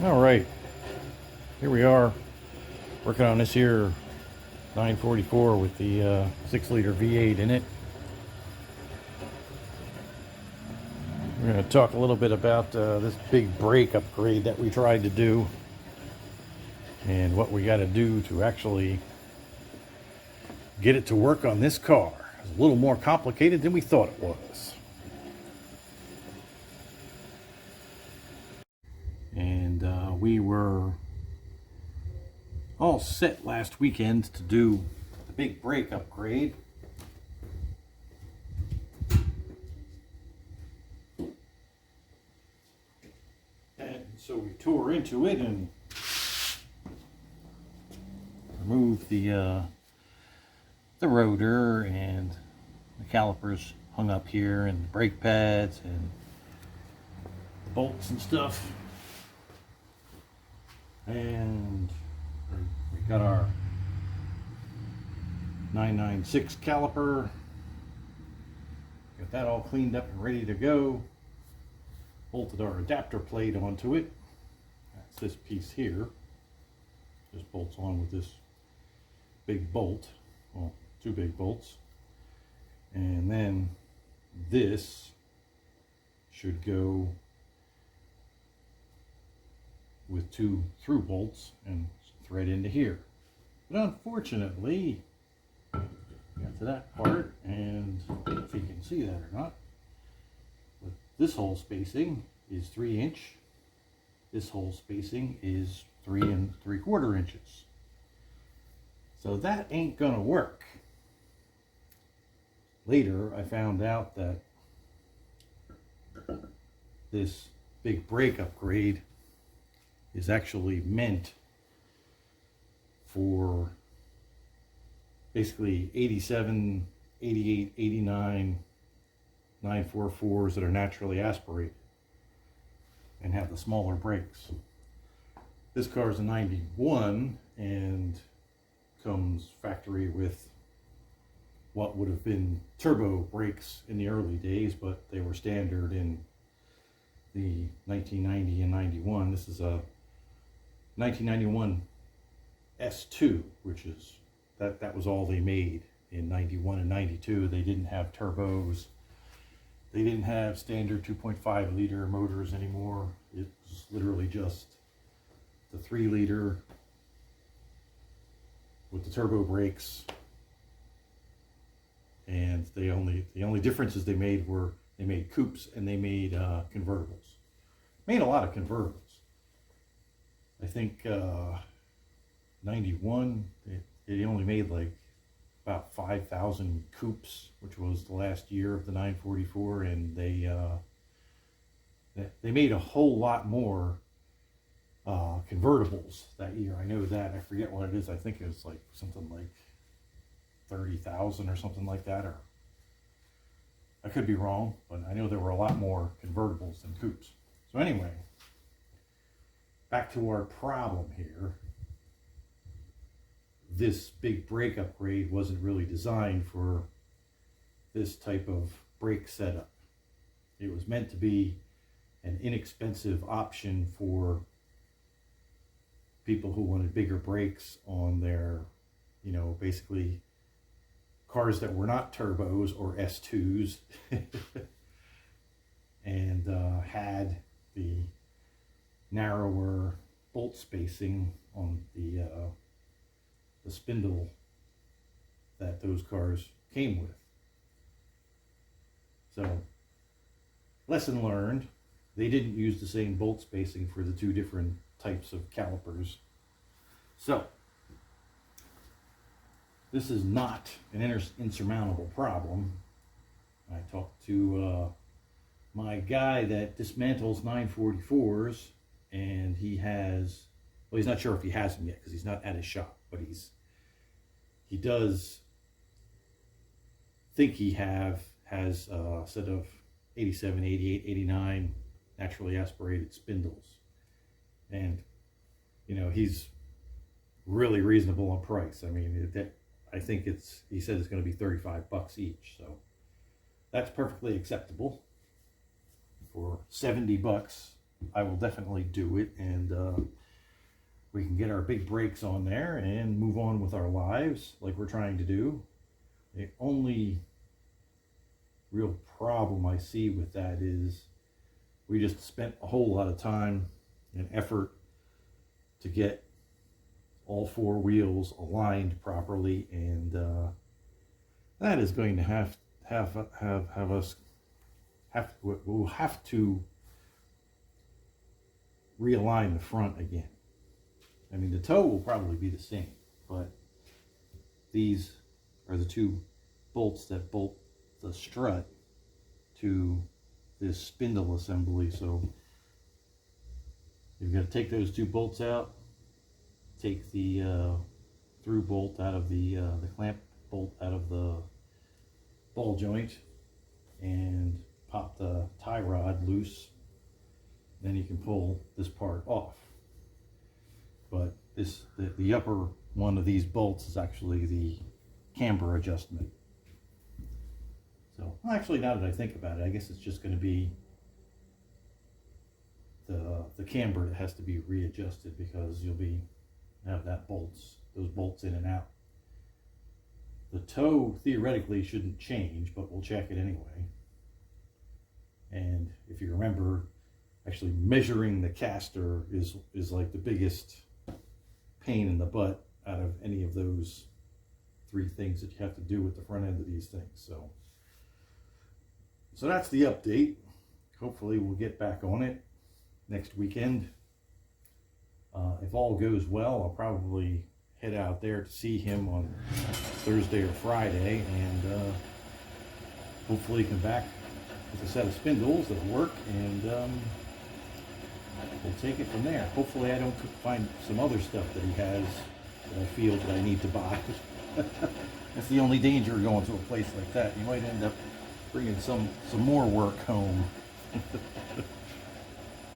All right, here we are working on this here 944 with the 6-liter V8 in it. We're going to talk a little bit about this big brake upgrade that we tried to do and what we got to do to actually get it to work on this car. It's a little more complicated than we thought it was. And we were all set last weekend to do the big brake upgrade. And so we tore into it and removed the rotor, and the calipers hung up here, and the brake pads and the bolts and stuff. And we got our 996 caliper. Got that all cleaned up and ready to go. Bolted our adapter plate onto it. That's this piece here. Just bolts on with this big bolt. Well, two big bolts. And then this should go with two through bolts and thread into here. But unfortunately, got to that part, and if you can see that or not, but this hole spacing is 3 inch. This hole spacing is 3 3/4 inches. So that ain't gonna work. Later, I found out that this big brake upgrade is actually meant for basically 87, 88, 89 944s that are naturally aspirated and have the smaller brakes. This car is a 91 and comes factory with what would have been turbo brakes in the early days, but they were standard in the 1990 and 91. This is a 1991 S2, which is that was all they made in 91 and 92. They didn't have turbos. They didn't have standard 2.5 liter motors anymore. It was literally just the 3 liter with the turbo brakes. And the only differences they made were they made coupes and they made convertibles. Made a lot of convertibles. I think 91, it only made like about 5,000 coupes, which was the last year of the 944, and they made a whole lot more convertibles that year. I know that. I forget what it is. I think it was like something like 30,000 or something like that, or I could be wrong, but I know there were a lot more convertibles than coupes. So anyway, back to our problem here. This big brake upgrade wasn't really designed for this type of brake setup. It was meant to be an inexpensive option for people who wanted bigger brakes on their, basically cars that were not turbos or S2s and had the narrower bolt spacing on the spindle that those cars came with. So, lesson learned, they didn't use the same bolt spacing for the two different types of calipers. So, this is not an insurmountable problem. I talked to my guy that dismantles 944s, and he has, well, he's not sure if he has them yet because he's not at his shop, but he does think he has a set of 87, 88, 89 naturally aspirated spindles. And, he's really reasonable on price. I mean, I think he said it's going to be $35 each. So that's perfectly acceptable. For $70, I will definitely do it, and we can get our big brakes on there and move on with our lives like we're trying to do. The only real problem I see with that is we just spent a whole lot of time and effort to get all four wheels aligned properly, and that is going to have us we'll have to realign the front again. I mean, the toe will probably be the same, but these are the two bolts that bolt the strut to this spindle assembly. So you've got to take those two bolts out, take the through bolt out of the clamp bolt out of the ball joint, and pop the tie rod loose. Then you can pull this part off. But the upper one of these bolts is actually the camber adjustment. So actually, now that I think about it, I guess it's just going to be the camber that has to be readjusted, because you'll have those bolts in and out. The toe theoretically shouldn't change, but we'll check it anyway. And if you remember, actually measuring the caster is like the biggest pain in the butt out of any of those three things that you have to do with the front end of these things. So that's the update. Hopefully we'll get back on it next weekend. If all goes well, I'll probably head out there to see him on Thursday or Friday, and hopefully come back with a set of spindles that'll work, and we'll take it from there. Hopefully I don't find some other stuff that he has that I feel that I need to buy. That's the only danger of going to a place like that. You might end up bringing some more work home.